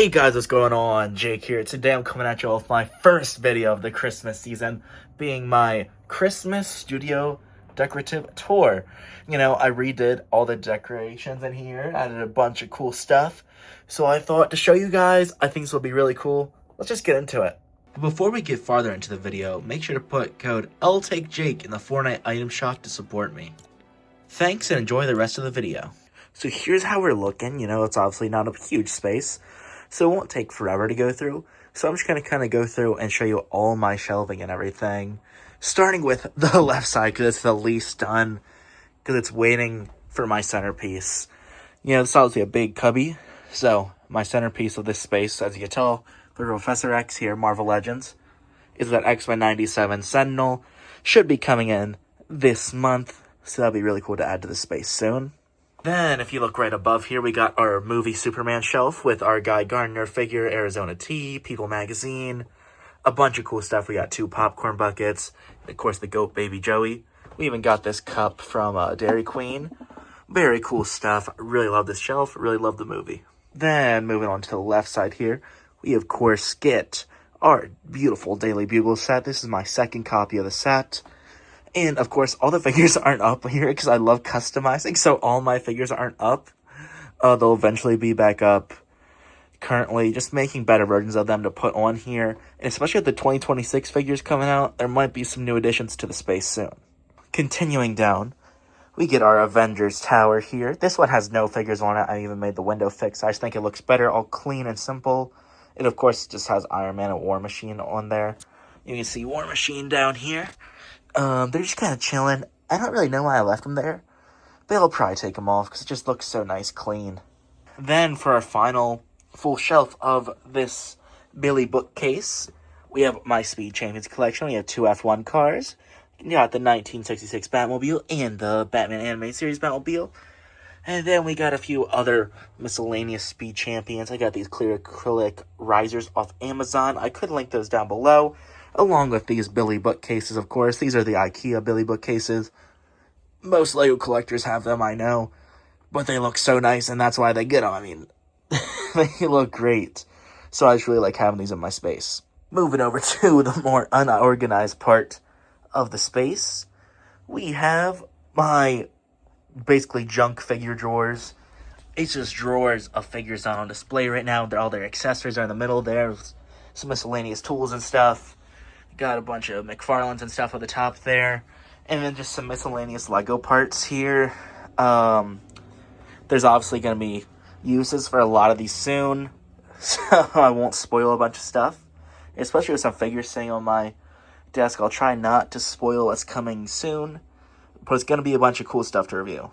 Hey guys, what's going on? Jake here. Today I'm coming at you with my first video of the Christmas season, being my Christmas studio decorative tour. You know, I redid all the decorations in here, added a bunch of cool stuff. So I thought to show you guys, I think this will be really cool. Let's just get into it. But before we get farther into the video, make sure to put code LTakeJake in the Fortnite item shop to support me. Thanks and enjoy the rest of the video. So here's how we're looking. You know, it's obviously not a huge space, so it won't take forever to go through. So I'm just going to kind of go through and show you all my shelving and everything. Starting with the left side, because it's the least done, because it's waiting for my centerpiece. You know, it's obviously a big cubby. So my centerpiece of this space, as you can tell, the Professor X here, Marvel Legends, is that X-Men 97 Sentinel. Should be coming in this month, so that'll be really cool to add to the space soon. Then, if you look right above here, we got our movie Superman shelf with our Guy Gardner figure, Arizona Tea, People Magazine, a bunch of cool stuff. We got 2 popcorn buckets, and of course the goat baby Joey. We even got this cup from Dairy Queen. Very cool stuff. I really love this shelf. Really love the movie. Then, moving on to the left side here, we of course get our beautiful Daily Bugle set. This is my second copy of the set. And, of course, all the figures aren't up here because I love customizing, so all my figures aren't up. They'll eventually be back up. Currently, just making better versions of them to put on here. And especially with the 2026 figures coming out, there might be some new additions to the space soon. Continuing down, we get our Avengers Tower here. This one has no figures on it. I even made the window fix. I just think it looks better, all clean and simple. It, of course, just has Iron Man and War Machine on there. You can see War Machine down here. They're just kind of chilling. I don't really know why I left them there, but I'll probably take them off because it just looks so nice, clean. Then for our final full shelf of this Billy bookcase, we have my Speed Champions collection. We have 2 F1 cars. You got the 1966 Batmobile and the Batman Animated Series Batmobile. And then we got a few other miscellaneous Speed Champions. I got these clear acrylic risers off Amazon. I could link those down below, along with these Billy bookcases, of course. These are the IKEA Billy bookcases. Most LEGO collectors have them, I know. But they look so nice, and that's why they get them. I mean, they look great. So I just really like having these in my space. Moving over to the more unorganized part of the space, we have my basically junk figure drawers. It's just drawers of figures on display right now. All their accessories are in the middle there. Some miscellaneous tools and stuff. Got a bunch of McFarlane's and stuff at the top there. And then just some miscellaneous LEGO parts here. There's obviously going to be uses for a lot of these soon, so I won't spoil a bunch of stuff. Especially with some figures sitting on my desk, I'll try not to spoil what's coming soon. But it's going to be a bunch of cool stuff to review.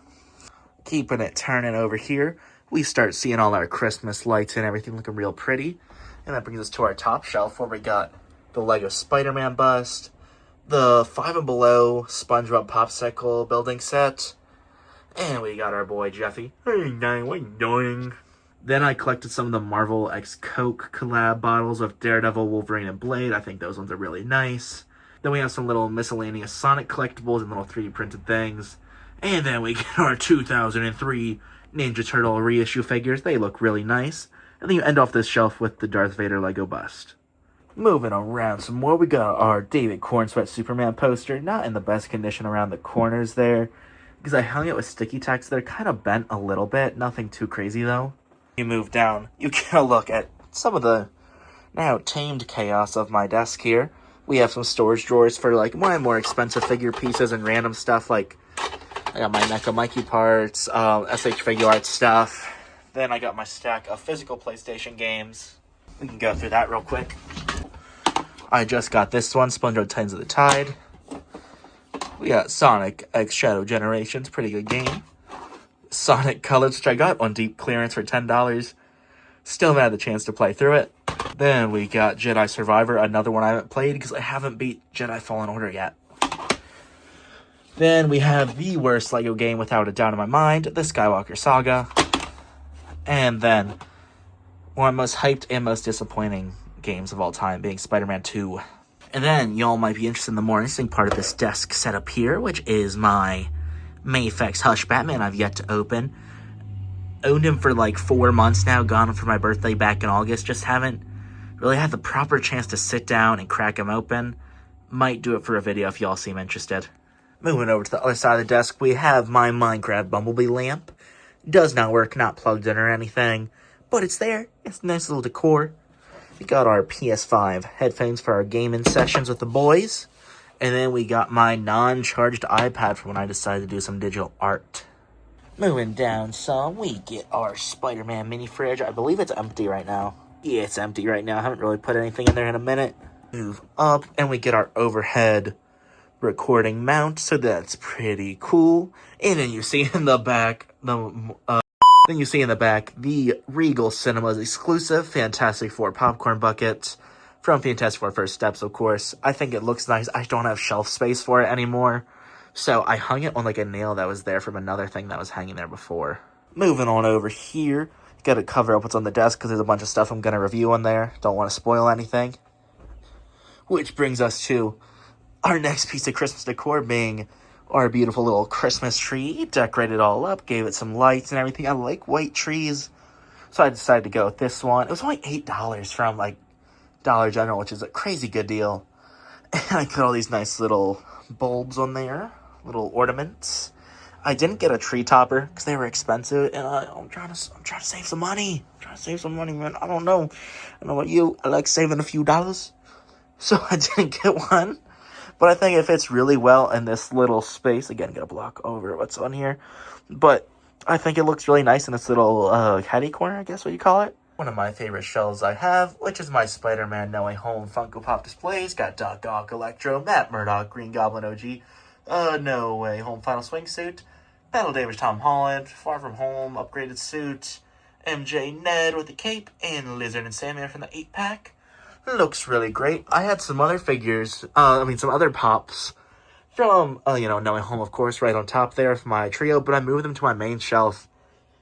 Keeping it turning over here, we start seeing all our Christmas lights and everything looking real pretty. And that brings us to our top shelf where we got the LEGO Spider-Man bust, the 5 and Below SpongeBob Popsicle building set, and we got our boy Jeffy. Hey, dang, what are you doing? Then I collected some of the Marvel x Coke collab bottles of Daredevil, Wolverine, and Blade. I think those ones are really nice. Then we have some little miscellaneous Sonic collectibles and little 3D printed things. And then we get our 2003 Ninja Turtle reissue figures. They look really nice. And then you end off this shelf with the Darth Vader LEGO bust. Moving around some more, we got our David Cornsweat Superman poster. Not in the best condition around the corners there, because I hung it with sticky tacks. They're kind of bent a little bit. Nothing too crazy, though. You move down, you get a look at some of the now tamed chaos of my desk here. We have some storage drawers for, like, my more expensive figure pieces and random stuff, like I got my NECA Mikey parts, SH Figure Arts stuff. Then I got my stack of physical PlayStation games. We can go through that real quick. I just got this one, SpongeBob Titans of the Tide. We got Sonic X Shadow Generations, pretty good game. Sonic Colors, which I got on deep clearance for $10. Still haven't had the chance to play through it. Then we got Jedi Survivor, another one I haven't played because I haven't beat Jedi Fallen Order yet. Then we have the worst LEGO game without a doubt in my mind, the Skywalker Saga. And then one of the most hyped and most disappointing games of all time being Spider-Man 2. And then y'all might be interested in the more interesting part of this desk setup here, which is my Mayfex Hush Batman I've yet to open. Owned him for like 4 months now, got him for my birthday back in August. Just haven't really had the proper chance to sit down and crack him open. Might do it for a video if y'all seem interested. Moving over to the other side of the desk, we have my Minecraft Bumblebee lamp. Does not work, not plugged in or anything, but it's there. It's a nice little decor. We got our PS5 headphones for our gaming sessions with the boys. And then we got my non-charged iPad for when I decide to do some digital art. Moving down some, we get our Spider-Man mini fridge. I believe it's empty right now. Yeah, it's empty right now. I haven't really put anything in there in a minute. Move up, and we get our overhead recording mount, so that's pretty cool. And then you see in the back, the Regal Cinemas exclusive Fantastic Four popcorn bucket from Fantastic Four First Steps, of course. I think it looks nice. I don't have shelf space for it anymore, so I hung it on like a nail that was there from another thing that was hanging there before. Moving on over here, gotta cover up what's on the desk because there's a bunch of stuff I'm gonna review on there. Don't want to spoil anything. Which brings us to our next piece of Christmas decor, being our beautiful little Christmas tree. Decorated it all up, gave it some lights and everything. I like white trees, so I decided to go with this one. It was only $8 from like Dollar General, which is a crazy good deal. And I got all these nice little bulbs on there, little ornaments. I didn't get a tree topper because they were expensive, and I'm trying to save some money. I'm trying to save some money, man. I don't know about you. I like saving a few dollars, so I didn't get one. But I think it fits really well in this little space. Again, gonna block over what's on here. But I think it looks really nice in this little caddy corner, I guess what you call it. One of my favorite shelves I have, which is my Spider-Man No Way Home Funko Pop displays. Got Doc Ock, Electro, Matt Murdock, Green Goblin OG, No Way Home Final Swingsuit, Battle Damage Tom Holland, Far From Home Upgraded Suit, MJ Ned with the cape, and Lizard and Sandman from the 8-pack. Looks really great. I had some other figures, some other pops from, No Way Home, of course, right on top there of my trio, but I moved them to my main shelf,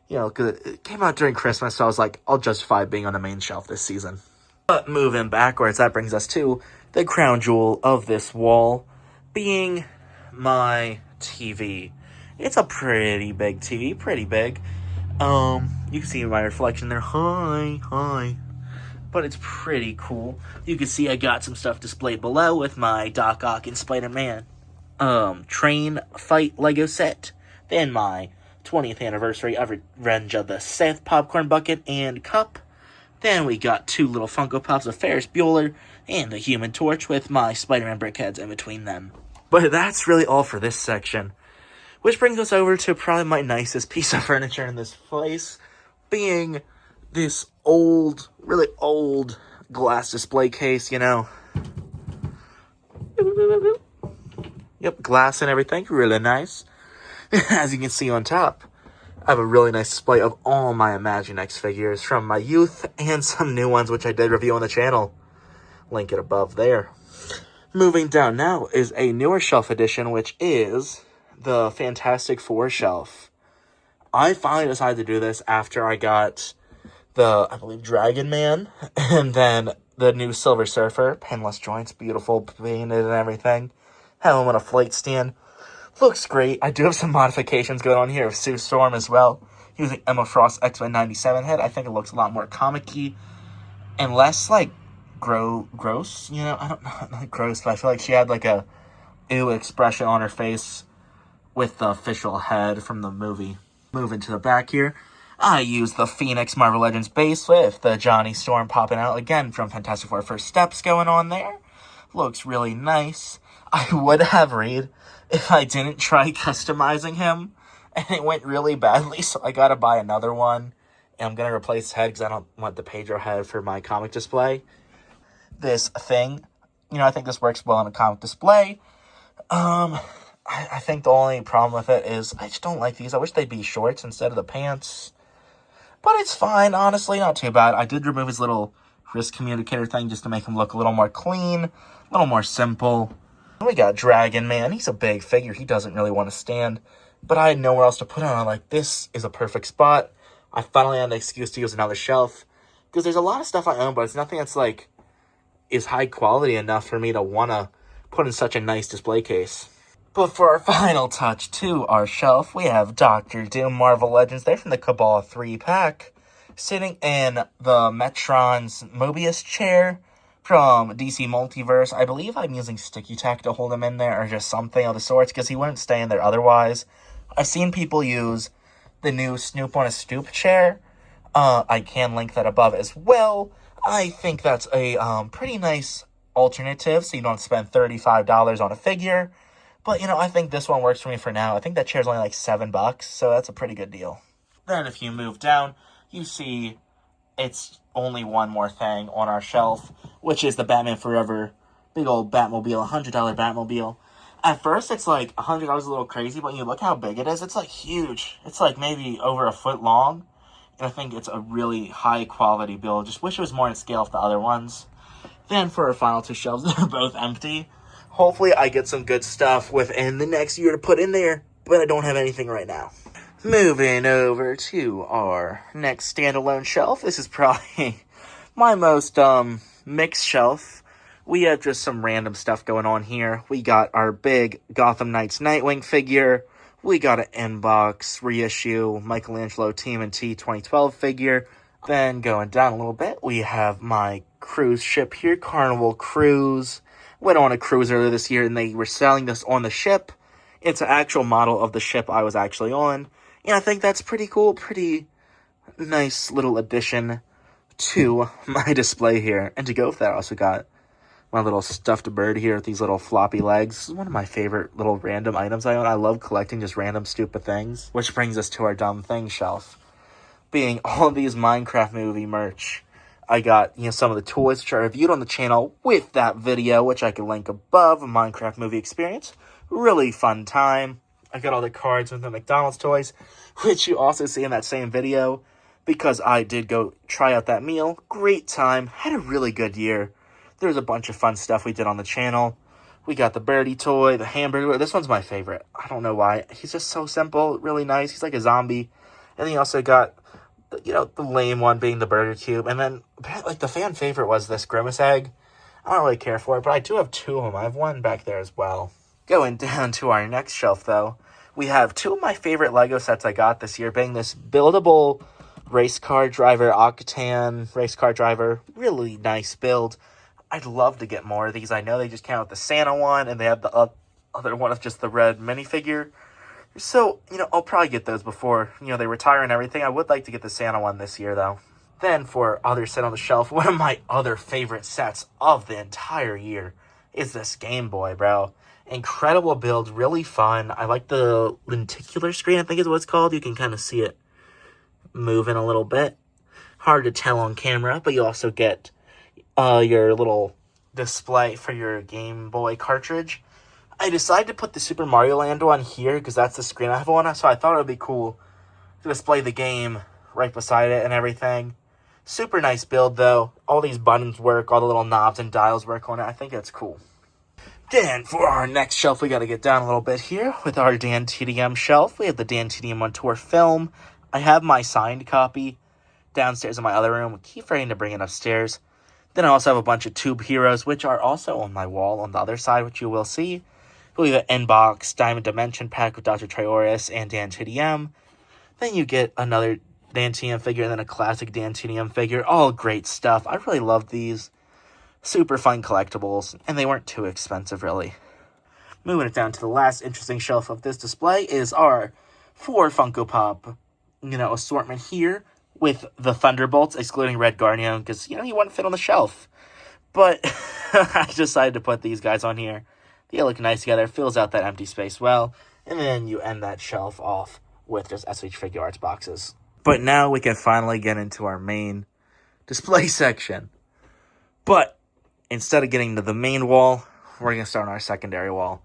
because it came out during Christmas, so I was like, I'll justify being on the main shelf this season. But moving backwards, that brings us to the crown jewel of this wall, being my TV. It's a pretty big TV, pretty big. You can see my reflection there. Hi. But it's pretty cool. You can see I got some stuff displayed below with my Doc Ock and Spider-Man train fight Lego set. Then my 20th anniversary of Revenge of the Sith popcorn bucket and cup. Then we got 2 little Funko Pops of Ferris Bueller and the Human Torch with my Spider-Man brickheads in between them. But that's really all for this section. Which brings us over to probably my nicest piece of furniture in this place, being this old, really old glass display case, Yep, glass and everything, really nice. As you can see on top, I have a really nice display of all my Imaginext figures from my youth and some new ones, which I did review on the channel. Link it above there. Moving down now is a newer shelf edition, which is the Fantastic Four shelf. I finally decided to do this after I got the, I believe, Dragon Man, and then the new Silver Surfer, pinless joints, beautiful, painted and everything. Have him on a flight stand. Looks great. I do have some modifications going on here with Sue Storm as well, using Emma Frost's X-Men 97 head. I think it looks a lot more comic-y and less, gross, I don't know, not gross, but I feel like she had, a ew expression on her face with the official head from the movie. Moving to the back here, I used the Phoenix Marvel Legends base with the Johnny Storm popping out again from Fantastic Four First Steps going on there. Looks really nice. I would have Reed if I didn't try customizing him, and it went really badly, so I gotta buy another one. And I'm gonna replace his head because I don't want the Pedro head for my comic display. This thing, I think this works well on a comic display. I think the only problem with it is I just don't like these. I wish they'd be shorts instead of the pants. But it's fine, honestly, not too bad. I did remove his little wrist communicator thing just to make him look a little more clean, a little more simple. And we got Dragon Man. He's a big figure. He doesn't really want to stand. But I had nowhere else to put him. I'm like, this is a perfect spot. I finally had an excuse to use another shelf. Because there's a lot of stuff I own, but it's nothing that's is high quality enough for me to want to put in such a nice display case. But for our final touch to our shelf, we have Doctor Doom Marvel Legends. They're from the Cabal 3-pack, sitting in the Metron's Mobius chair from DC Multiverse. I believe I'm using sticky tack to hold him in there, or just something of the sorts, because he wouldn't stay in there otherwise. I've seen people use the new Snoop on a Stoop chair. I can link that above as well. I think that's a pretty nice alternative, so you don't spend $35 on a figure. But, I think this one works for me for now. I think that chair's only like $7, so that's a pretty good deal. Then if you move down, you see it's only one more thing on our shelf, which is the Batman Forever big old Batmobile, $100 Batmobile. At first, it's like $100 a little crazy, but you look how big it is. It's like huge. It's like maybe over a foot long. And I think it's a really high quality build. Just wish it was more in scale with the other ones. Then for our final two shelves, they're both empty. Hopefully I get some good stuff within the next year to put in there, but I don't have anything right now. Moving over to our next standalone shelf. This is probably my most mixed shelf. We have just some random stuff going on here. We got our big Gotham Knights Nightwing figure. We got an inbox reissue Michelangelo TMNT 2012 figure. Then going down a little bit, we have my cruise ship here, Carnival Cruise. Went on a cruise earlier this year, and they were selling this on the ship. It's an actual model of the ship I was actually on. And I think that's pretty cool, pretty nice little addition to my display here. And to go with that, I also got my little stuffed bird here with these little floppy legs. This is one of my favorite little random items I own. I love collecting just random stupid things. Which brings us to our dumb thing shelf. Being all of these Minecraft movie merch. I got, some of the toys which I reviewed on the channel with that video, which I can link above, a Minecraft movie experience. Really fun time. I got all the cards with the McDonald's toys, which you also see in that same video, because I did go try out that meal. Great time. Had a really good year. There's a bunch of fun stuff we did on the channel. We got the birdie toy, the hamburger. This one's my favorite. I don't know why. He's just so simple, really nice. He's like a zombie. And then you also got the lame one being the burger cube. And then, like, the fan favorite was this Grimace egg. I don't really care for it, but I do have two of them. I have one back there as well. Going down to our next shelf, though, we have two of my favorite Lego sets I got this year, being this buildable race car driver, Octane race car driver. Really nice build. I'd love to get more of these. I know they just came out with the Santa one, and they have the other one of just the red minifigure. So, I'll probably get those before, they retire and everything. I would like to get the Santa one this year, though. Then, for other set on the shelf, one of my other favorite sets of the entire year is this Game Boy, bro. Incredible build, really fun. I like the lenticular screen, I think is what it's called. You can kind of see it moving a little bit. Hard to tell on camera, but you also get your little display for your Game Boy cartridge. I decided to put the Super Mario Land one here because that's the screen I have on, so I thought it would be cool to display the game right beside it and everything. Super nice build, though. All these buttons work, all the little knobs and dials work on it. I think it's cool. Then, for our next shelf, we got to get down a little bit here with our Dan TDM shelf. We have the Dan TDM on tour film. I have my signed copy downstairs in my other room. Keep forgetting to bring it upstairs. Then I also have a bunch of Tube Heroes, which are also on my wall on the other side, which you will see. We have an Inbox Diamond Dimension pack with Dr. Trioris and Dan TDM. Then you get another Dan TDM figure and then a classic Dan TDM figure. All great stuff. I really love these. Super fun collectibles, and they weren't too expensive, really. Moving it down to the last interesting shelf of this display is our 4 Funko Pop, assortment here with the Thunderbolts, excluding Red Guardian, because, he wouldn't fit on the shelf. But I decided to put these guys on here. They look nice together, fills out that empty space well, and then you end that shelf off with just SH Figure Arts boxes. But now we can finally get into our main display section. But instead of getting to the main wall, we're going to start on our secondary wall,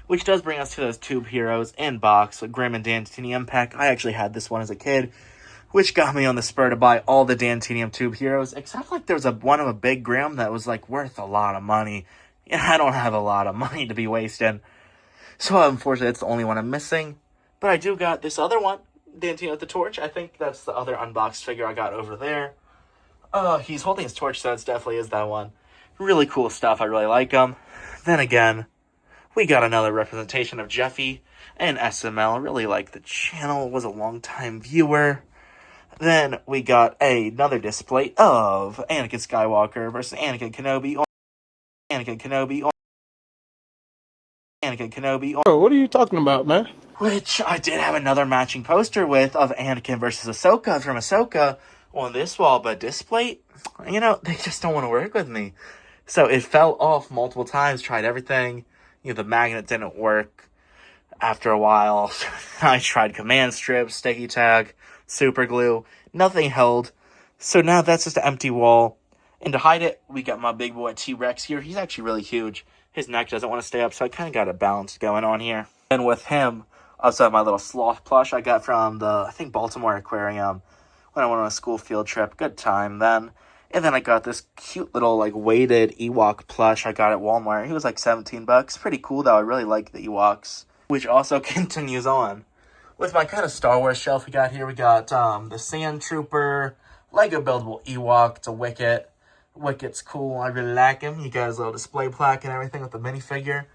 which does bring us to those Tube Heroes and box with Grim and Dan TDM pack. I actually had this one as a kid, which got me on the spur to buy all the Dan TDM Tube Heroes, except like there was one of a big Grim that was like worth a lot of money. And I don't have a lot of money to be wasting. So unfortunately, it's the only one I'm missing. But I do got this other one, Dan TDM with the torch. I think that's the other unboxed figure I got over there. He's holding his torch, so it definitely is that one. Really cool stuff. I really like them. Then again, We got another representation of Jeffy and SML. Really like the channel, was a long-time viewer. Then we got another display of Anakin Skywalker versus Anakin Kenobi. Anakin Kenobi. Anakin Kenobi. Oh, what are you talking about, man? Which I did have another matching poster with of Anakin versus Ahsoka from Ahsoka on this wall, but display, they just don't want to work with me. So it fell off multiple times, tried everything. The magnet didn't work. After a while, I tried command strips, sticky tag, super glue. Nothing held. So now that's just an empty wall. And to hide it, we got my big boy T-Rex here. He's actually really huge. His neck doesn't want to stay up, so I kind of got a balance going on here. And with him, I also have my little sloth plush I got from the, I think, Baltimore Aquarium when I went on a school field trip. Good time then. And then I got this cute little, weighted Ewok plush I got at Walmart. He was like $17. Pretty cool, though. I really like the Ewoks. Which also continues on. With my kind of Star Wars shelf we got here, we got the Sand Trooper, Lego buildable Ewok, it's a Wicket. Wicket's cool, I really like him. You got his little display plaque and everything with the minifigure.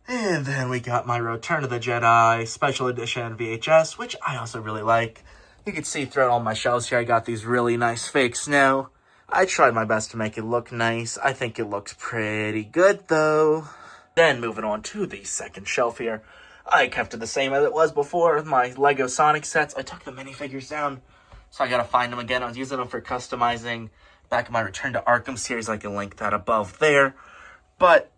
And then we got my Return of the Jedi Special Edition VHS, which I also really like. You can see throughout all my shelves here, I got these really nice fake snow. I tried my best to make it look nice. I think it looks pretty good, though. Then moving on to the second shelf here. I kept it the same as it was before with my Lego Sonic sets. I took the minifigures down, so I gotta find them again. I was using them for customizing back in my Return to Arkham series. I can link that above there. But,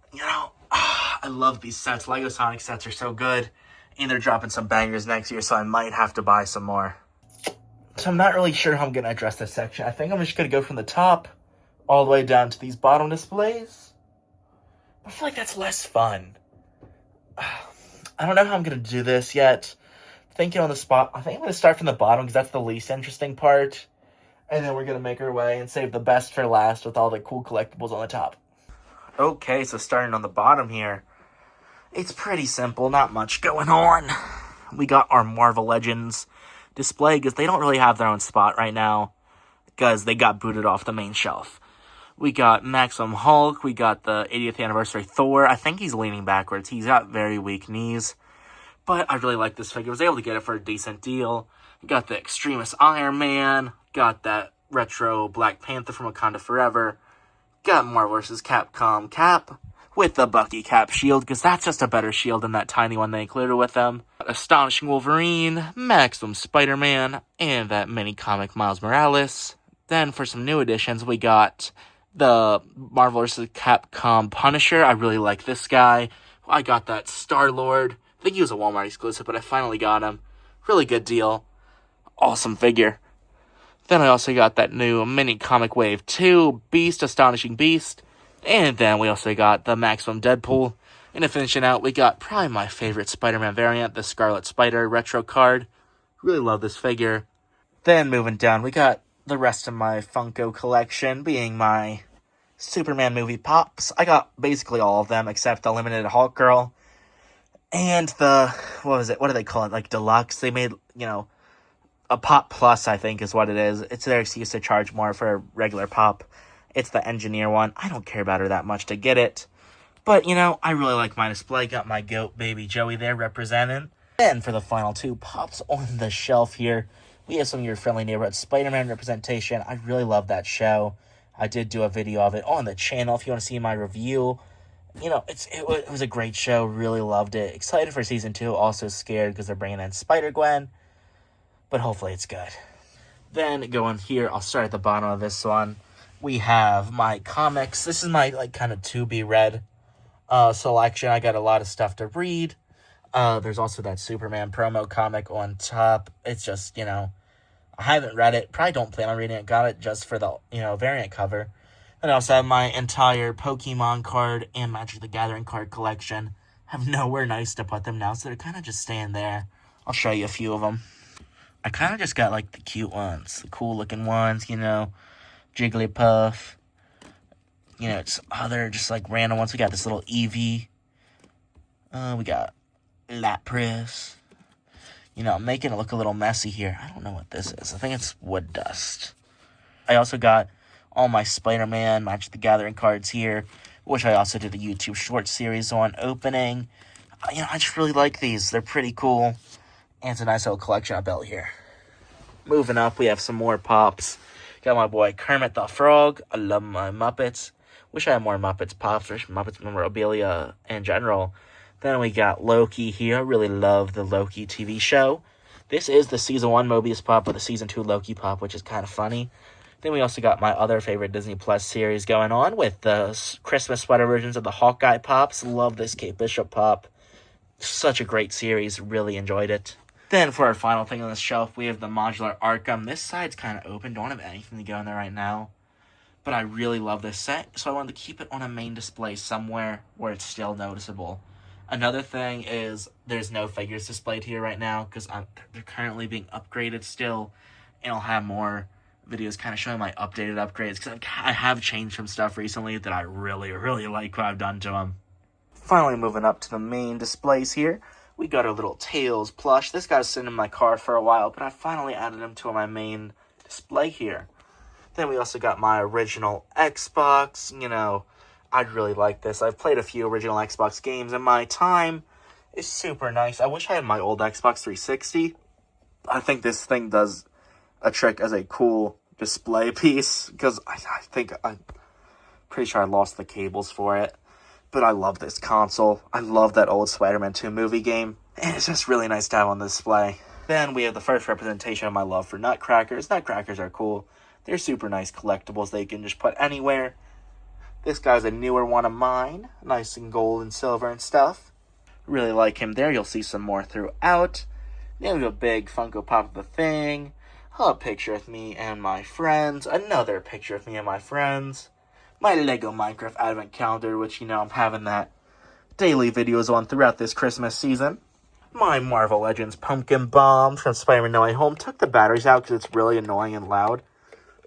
I love these sets. Lego Sonic sets are so good. And they're dropping some bangers next year, so I might have to buy some more. So I'm not really sure how I'm going to address this section. I think I'm just going to go from the top all the way down to these bottom displays. I feel like that's less fun. I don't know how I'm going to do this yet. Thinking on the spot, I think I'm going to start from the bottom because that's the least interesting part. And then we're going to make our way and save the best for last with all the cool collectibles on the top. Okay, so starting on the bottom here. It's pretty simple, not much going on. We got our Marvel Legends display because they don't really have their own spot right now because they got booted off the main shelf. We got Maximum Hulk. We got the 80th anniversary Thor. I think he's leaning backwards. He's got very weak knees. But I really like this figure. I was able to get it for a decent deal. Got the Extremis Iron Man. Got that retro Black Panther from Wakanda Forever. Got Marvel vs. Capcom Cap with the Bucky Cap shield, because that's just a better shield than that tiny one they included with them. Astonishing Wolverine, Maximum Spider-Man, and that mini comic Miles Morales. Then for some new additions, we got the Marvel vs. Capcom Punisher. I really like this guy. I got that Star-Lord. I think he was a Walmart exclusive, but I finally got him. Really good deal. Awesome figure. Then I also got that new mini comic Wave 2, Beast, Astonishing Beast. And then we also got the Maximum Deadpool. And to finish it out, we got probably my favorite Spider-Man variant, the Scarlet Spider retro card. Really love this figure. Then moving down, we got the rest of my Funko collection, being my Superman movie pops. I got basically all of them except the limited Hulk Girl. And the, what do they call it? Deluxe. They made, a Pop Plus, I think, is what it is. It's their excuse to charge more for a regular Pop. It's the Engineer one. I don't care about her that much to get it. But, I really like my display. Got my goat baby Joey there representing. And for the final two Pops on the shelf here, we have some of your friendly neighborhood Spider-Man representation. I really love that show. I did do a video of it on the channel if you want to see my review. It was a great show. Really loved it. Excited for season 2. Also scared because they're bringing in Spider-Gwen. But hopefully it's good. Then going here, I'll start at the bottom of this one. We have my comics. This is my kind of to-be-read selection. I got a lot of stuff to read. There's also that Superman promo comic on top. It's just, I haven't read it. Probably don't plan on reading it. Got it just for the, variant cover. And I also have my entire Pokemon card and Magic the Gathering card collection. I have nowhere nice to put them now, so they're kind of just staying there. I'll show you a few of them. I kind of just got, the cute ones. The cool-looking ones, Jigglypuff. It's other just, random ones. We got this little Eevee. We got Lapras. I'm making it look a little messy here. I don't know what this is. I think it's wood dust. I also got all my Spider-Man, Magic the Gathering cards here. which I also did a YouTube short series on opening. I just really like these. They're pretty cool. And it's a nice little collection I built here. Moving up, we have some more Pops. Got my boy Kermit the Frog. I love my Muppets. Wish I had more Muppets Pops or Muppets memorabilia in general. Then we got Loki here. I really love the Loki TV show. This is the Season 1 Mobius Pop with the Season 2 Loki Pop, which is kind of funny. Then we also got my other favorite Disney Plus series going on with the Christmas sweater versions of the Hawkeye Pops. Love this Kate Bishop Pop. Such a great series. Really enjoyed it. Then for our final thing on this shelf, we have the modular Arkham. This side's kind of open. Don't have anything to go in there right now. But I really love this set, so I wanted to keep it on a main display somewhere where it's still noticeable. Another thing is there's no figures displayed here right now because they're currently being upgraded still. And I'll have more videos kind of showing my updated upgrades because I have changed some stuff recently that I really, really like what I've done to them. Finally moving up to the main displays here. We got our little Tails plush. This guy's sitting in my car for a while, but I finally added him to my main display here. Then we also got my original Xbox. I'd really like this. I've played a few original Xbox games in my time. It's super nice. I wish I had my old Xbox 360. I think this thing does a trick as a cool display piece, because I'm pretty sure I lost the cables for it. But I love this console. I love that old Spider-Man 2 movie game. And it's just really nice to have on display. Then we have the first representation of my love for Nutcrackers. Nutcrackers are cool. They're super nice collectibles that you can just put anywhere. This guy's a newer one of mine. Nice in gold and silver and stuff. Really like him there. You'll see some more throughout. Then we have a big Funko Pop of the Thing. A picture of me and my friends. Another picture of me and my friends. My Lego Minecraft Advent Calendar, which, I'm having that daily videos on throughout this Christmas season. My Marvel Legends Pumpkin Bomb from Spider-Man No Way Home. Took the batteries out because it's really annoying and loud.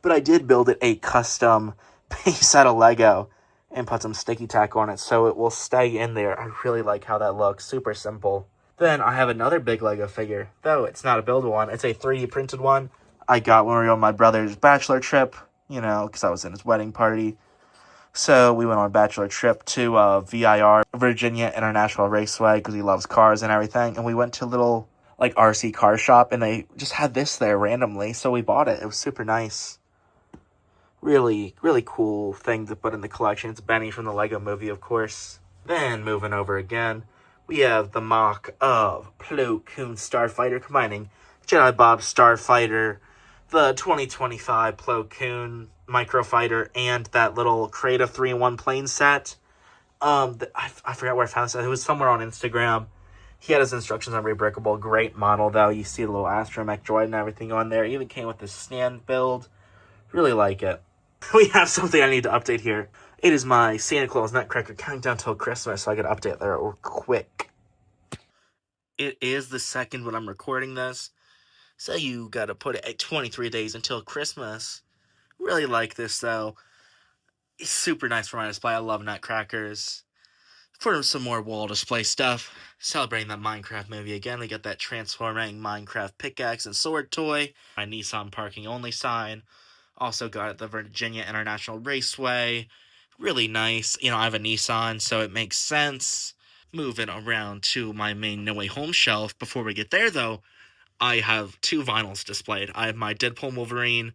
But I did build it a custom piece out of Lego and put some sticky tack on it so it will stay in there. I really like how that looks. Super simple. Then I have another big Lego figure, though it's not a build one. It's a 3D printed one. I got when we were on my brother's bachelor trip, because I was in his wedding party. So we went on a bachelor trip to VIR, Virginia International Raceway, because he loves cars and everything. And we went to a little, RC car shop, and they just had this there randomly. So we bought it. It was super nice. Really, really cool thing to put in the collection. It's Benny from the Lego Movie, of course. Then, moving over again, we have the mock of Plo Koon Starfighter, combining Jedi Bob Starfighter, the 2025 Plo Koon Microfighter, and that little Creative 3-in-1 plane set. I forgot where I found this. It was somewhere on Instagram. He had his instructions on Rebreakable. Great model, though. You see the little astromech droid and everything on there. It even came with this stand build. Really like it. We have something I need to update here. It is my Santa Claus Nutcracker countdown till Christmas, so I gotta update there quick. It is the 2nd when I'm recording this, so you gotta put it at 23 days until Christmas. Really like this, though. It's super nice for my display. I love Nutcrackers. For some more wall display stuff, celebrating that Minecraft movie again, we got that transforming Minecraft pickaxe and sword toy, my Nissan parking only sign. Also got it the Virginia International Raceway. Really nice. I have a Nissan, so it makes sense. Moving around to my main No Way Home shelf. Before we get there, though, I have 2 vinyls displayed. I have my Deadpool Wolverine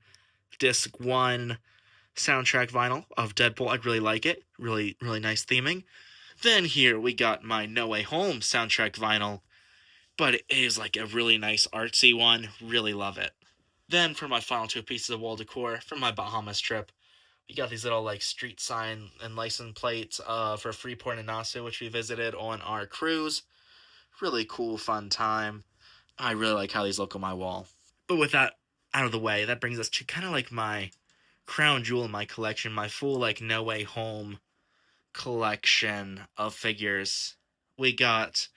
Disc 1 soundtrack vinyl of Deadpool. I really like it. Really, really nice theming. Then here we got my No Way Home soundtrack vinyl. But it is a really nice artsy one. Really love it. Then for my final 2 pieces of wall decor from my Bahamas trip, we got these little street sign and license plates for Freeport and Nassau, which we visited on our cruise. Really cool, fun time. I really like how these look on my wall. But with that out of the way, that brings us to kind of my crown jewel in my collection, my full No Way Home collection of figures. We got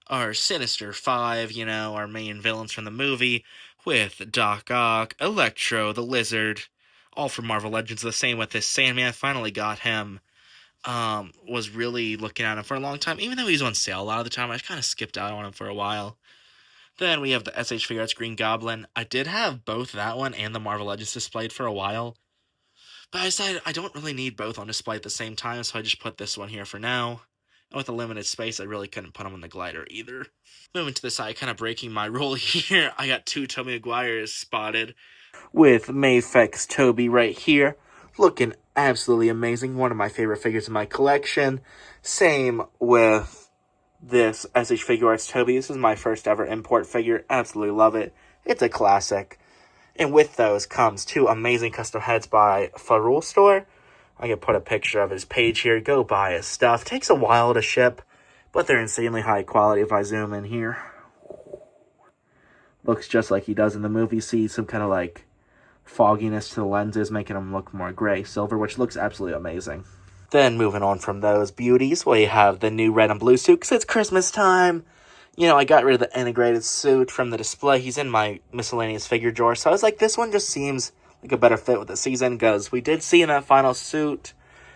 our Sinister Five, our main villains from the movie, with Doc Ock, Electro, the Lizard, all from Marvel Legends. The same with this Sandman. Finally got him. Was really looking at him for a long time, even though he was on sale a lot of the time. I kind of skipped out on him for a while. Then we have the SH Figuarts Green Goblin. I did have both that one and the Marvel Legends displayed for a while, But I decided I don't really need both on display at the same time, so I just put this one here for now. And with a limited space, I really couldn't put them on the glider either. Moving to the side, kind of breaking my rule here, I got two Tobey Maguires spotted. With Mayfix Toby right here, looking absolutely amazing. One of my favorite figures in my collection. Same with this SH Figure Arts Toby. This is my first ever import figure. Absolutely love it. It's a classic. And with those comes two amazing custom heads by Farul Store. I can put a picture of his page here. Go buy his stuff. Takes a while to ship, but they're insanely high quality if I zoom in here. Looks just like he does in the movie. See some kind of like fogginess to the lenses, making them look more gray silver, which looks absolutely amazing. Then moving on from those beauties, we have the new red and blue suit, because it's Christmas time. You know, I got rid of the integrated suit from the display. He's in my miscellaneous figure drawer, so I was like, this one just seems like a better fit with the season, because we did see in that final suit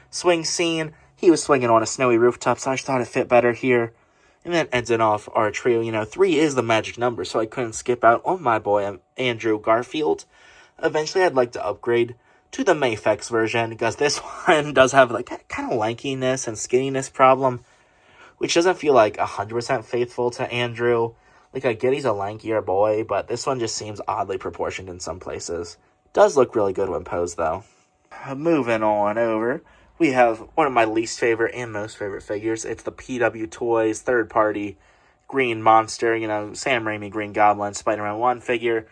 swing scene, he was swinging on a snowy rooftop, so I just thought it fit better here. And then ending off our trio, you know, 3 is the magic number, so I couldn't skip out on my boy Andrew Garfield. Eventually, I'd like to upgrade to the Mayfix version, because this one does have like kind of lankiness and skinniness problem, which doesn't feel like 100% faithful to Andrew. Like, I get he's a lankier boy, but this one just seems oddly proportioned in some places. Does look really good when posed, though. Moving on over, we have one of my least favorite and most favorite figures. It's the PW Toys third-party Green Monster, you know, Sam Raimi Green Goblin Spider-Man 1 figure.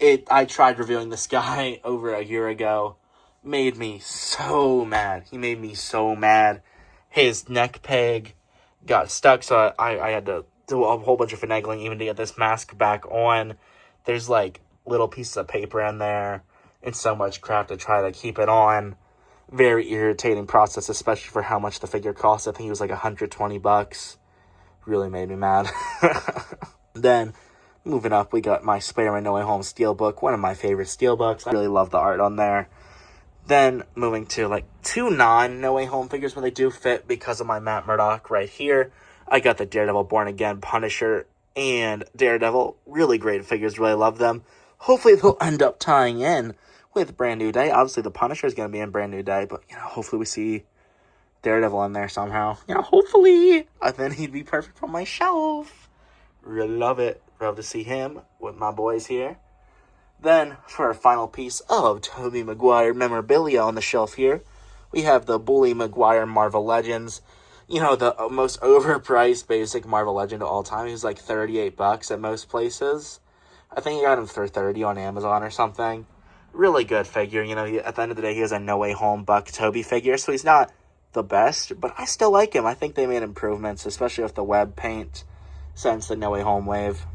I tried reviewing this guy over a year ago. Made me so mad. He made me so mad. His neck peg got stuck, so I had to do a whole bunch of finagling even to get this mask back on. There's like little pieces of paper in there and so much crap to try to keep it on. Very irritating process, especially for how much the figure cost. I think it was like $120. Really made me mad. Then moving up, we got my Spider-Man No Way Home Steelbook, one of my favorite Steelbooks. I really love the art on there. Then moving to like 2 non-No Way Home figures, but they do fit because of my Matt Murdock right here. I got the Daredevil Born Again Punisher and Daredevil. Really great figures, really love them. Hopefully they'll end up tying in with Brand New Day. Obviously the Punisher is going to be in Brand New Day, but you know, hopefully we see Daredevil in there somehow. You know, hopefully. And then he'd be perfect on my shelf. Really love it. Love to see him with my boys here. Then, for our final piece of Tobey Maguire memorabilia on the shelf here, we have the Bully Maguire Marvel Legends. You know, the most overpriced basic Marvel Legend of all time. He was like $38 at most places. I think I got him for $30 on Amazon or something. Really good figure. You know, at the end of the day, he has a No Way Home Buck Tobey figure, so he's not the best, but I still like him. I think they made improvements, especially with the web paint since the No Way Home wave.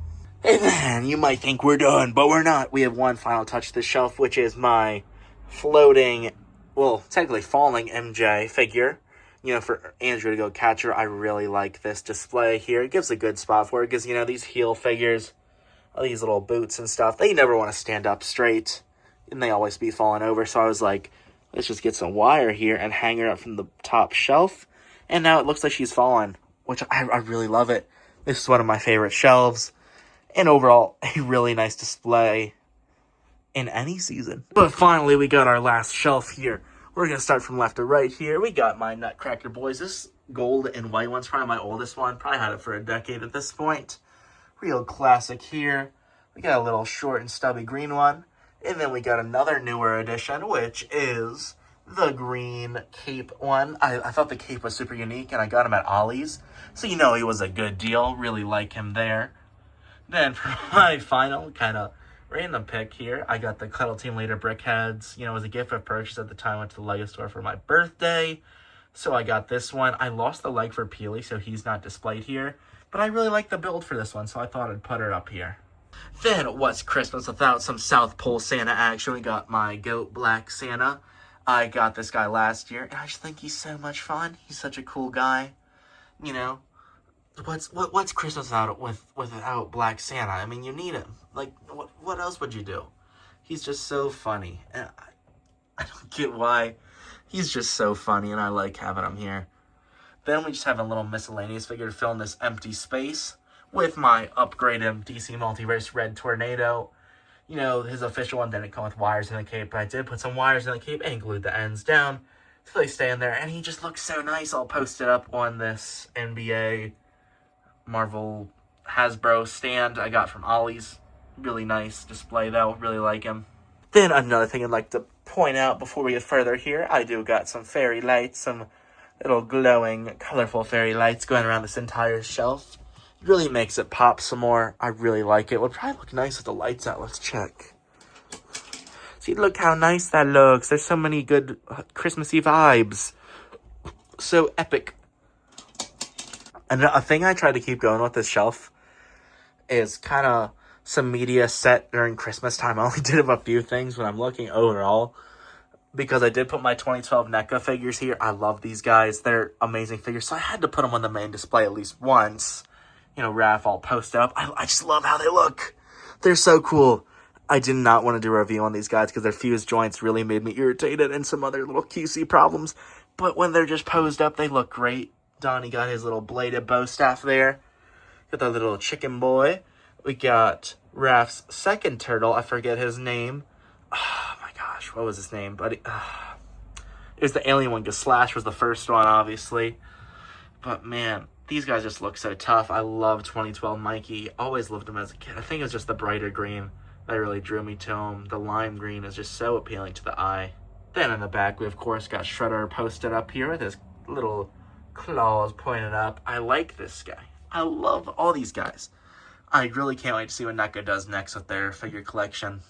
And then you might think we're done, but we're not. We have one final touch to the shelf, which is my floating, well, technically falling MJ figure. You know, for Andrew to go catch her. I really like this display here. It gives a good spot for it, because, you know, these heel figures, these little boots and stuff, they never want to stand up straight, and they always be falling over. So I was like, let's just get some wire here and hang her up from the top shelf. And now it looks like she's fallen, which I really love it. This is one of my favorite shelves. And overall, a really nice display in any season. But finally, we got our last shelf here. We're going to start from left to right here. We got my Nutcracker Boys. This gold and white one's probably my oldest one. Probably had it for a decade at this point. Real classic here. We got a little short and stubby green one. And then we got another newer edition, which is the green cape one. I thought the cape was super unique, and I got him at Ollie's. So you know he was a good deal. Really like him there. Then for my final kind of random pick here, I got the Cuddle Team Leader Brickheads. You know, it was a gift of purchase at the time. I went to the Lego store for my birthday. So I got this one. I lost the leg for Peely, so he's not displayed here. But I really like the build for this one, so I thought I'd put her up here. Then, what's Christmas without some South Pole Santa action? We got my Goat Black Santa. I got this guy last year, and I just think he's so much fun. He's such a cool guy. You know, what's Christmas without Black Santa? I mean, you need him. Like, what else would you do? He's just so funny, and I don't get why. He's just so funny, and I like having him here. Then we just have a little miscellaneous figure to fill in this empty space with my upgraded DC Multiverse Red Tornado. You know, his official one didn't come with wires in the cape, but I did put some wires in the cape and glued the ends down so they stay in there. And he just looks so nice. I'll post it up on this NBA Marvel Hasbro stand I got from Ollie's. Really nice display though. Really like him. Then another thing I'd like to point out before we get further here, I do got some fairy lights, some little glowing, colorful fairy lights going around this entire shelf. It really makes it pop some more. I really like it. It would probably look nice with the lights out. Let's check. See, look how nice that looks. There's so many good Christmassy vibes. So epic. And a thing I try to keep going with this shelf is kind of some media set during Christmas time. I only did a few things when I'm looking overall, because I did put my 2012 NECA figures here. I love these guys. They're amazing figures. So I had to put them on the main display at least once. You know, Raph all posted up. I just love how they look. They're so cool. I did not want to do a review on these guys because their fused joints really made me irritated and some other little QC problems. But when they're just posed up, they look great. Donnie got his little bladed bow staff there. Got the little chicken boy. We got Raph's second turtle. I forget his name. Oh my gosh, what was his name? But it was the alien one, because Slash was the first one, obviously. But man, these guys just look so tough. I love 2012 Mikey. Always loved him as a kid. I think it was just the brighter green that really drew me to him. The lime green is just so appealing to the eye. Then in the back, we of course got Shredder posted up here with his little claws pointed up. I like this guy. I love all these guys. I really can't wait to see what NECA does next with their figure collection.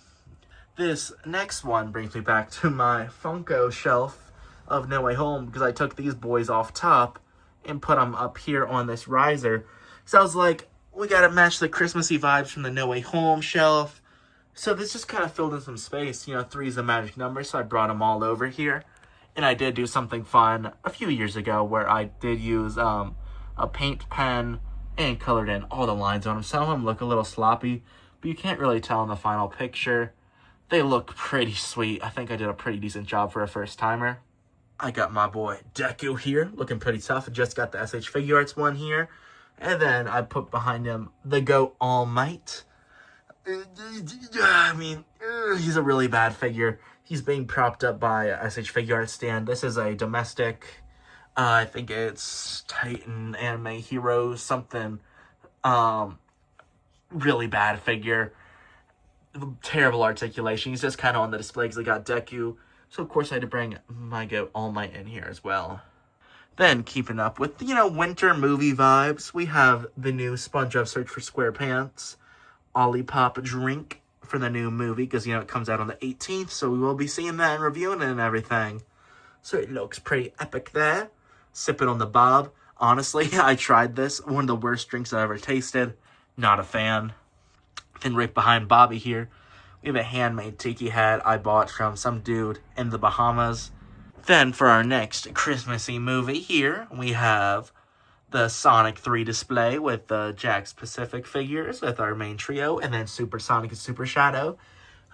This next one brings me back to my Funko shelf of No Way Home, because I took these boys off top and put them up here on this riser. So I was like, we gotta match the Christmassy vibes from the No Way Home shelf. So this just kind of filled in some space. You know, 3 is a magic number, so I brought them all over here. And I did do something fun a few years ago where I did use a paint pen and colored in all the lines on them. Some of them look a little sloppy, but you can't really tell in the final picture. They look pretty sweet. I think I did a pretty decent job for a first-timer. I got my boy Deku here, looking pretty tough. I just got the SH Figure Arts one here. And then I put behind him the Goat All Might. I mean, he's a really bad figure. He's being propped up by a SH Figure Arts stand. This is a domestic... I think it's Titan Anime Heroes, something, really bad figure. Terrible articulation. He's just kind of on the display because I got Deku. So, of course, I had to bring my Goat All Might in here as well. Then, keeping up with, winter movie vibes, we have the new SpongeBob Search for SquarePants Olipop drink for the new movie, because, it comes out on the 18th, so we will be seeing that and reviewing it and everything. So, it looks pretty epic there. Sipping on the Bob. Honestly, I tried this. One of the worst drinks I've ever tasted. Not a fan. Then right behind Bobby here, we have a handmade tiki hat I bought from some dude in the Bahamas. Then for our next Christmassy movie here, we have the Sonic 3 display with the Jax Pacific figures with our main trio, and then Super Sonic and Super Shadow.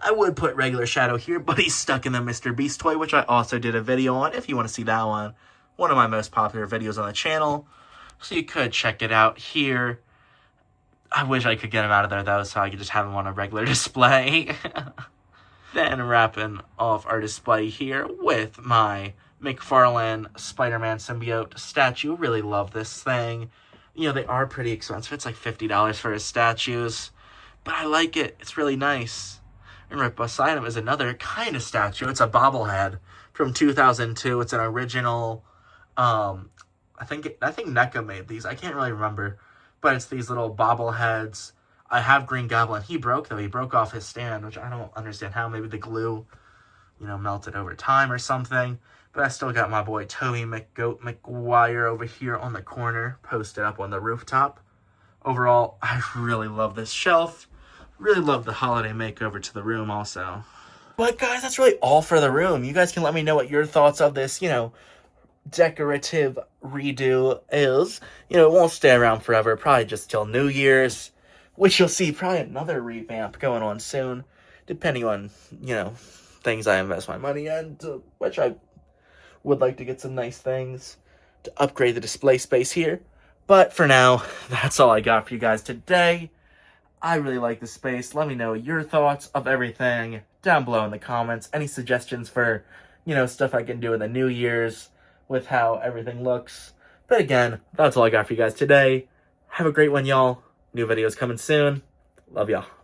I would put regular Shadow here, but he's stuck in the Mr. Beast toy, which I also did a video on if you want to see that one. One of my most popular videos on the channel, so you could check it out here. I wish I could get him out of there, though, so I could just have him on a regular display. Then wrapping off our display here with my McFarlane Spider-Man symbiote statue. Really love this thing. They are pretty expensive. It's like $50 for his statues, but I like it. It's really nice. And right beside him is another kind of statue. It's a bobblehead from 2002. It's an original... I think NECA made these. I can't really remember. But it's these little bobbleheads. I have Green Goblin. He broke, though. He broke off his stand, which I don't understand how. Maybe the glue, melted over time or something. But I still got my boy Tobey McGuire over here on the corner, posted up on the rooftop. Overall, I really love this shelf. Really love the holiday makeover to the room also. But guys, that's really all for the room. You guys can let me know what your thoughts of this, decorative redo is. It won't stay around forever, probably just till New Year's, which you'll see probably another revamp going on soon, depending on, things I invest my money in, which I would like to get some nice things to upgrade the display space here. But for now, that's all I got for you guys today. I really like the space. Let me know your thoughts of everything down below in the comments. Any suggestions for, stuff I can do in the New Year's with how everything looks. But again, that's all I got for you guys today. Have a great one, y'all. New videos coming soon. Love y'all.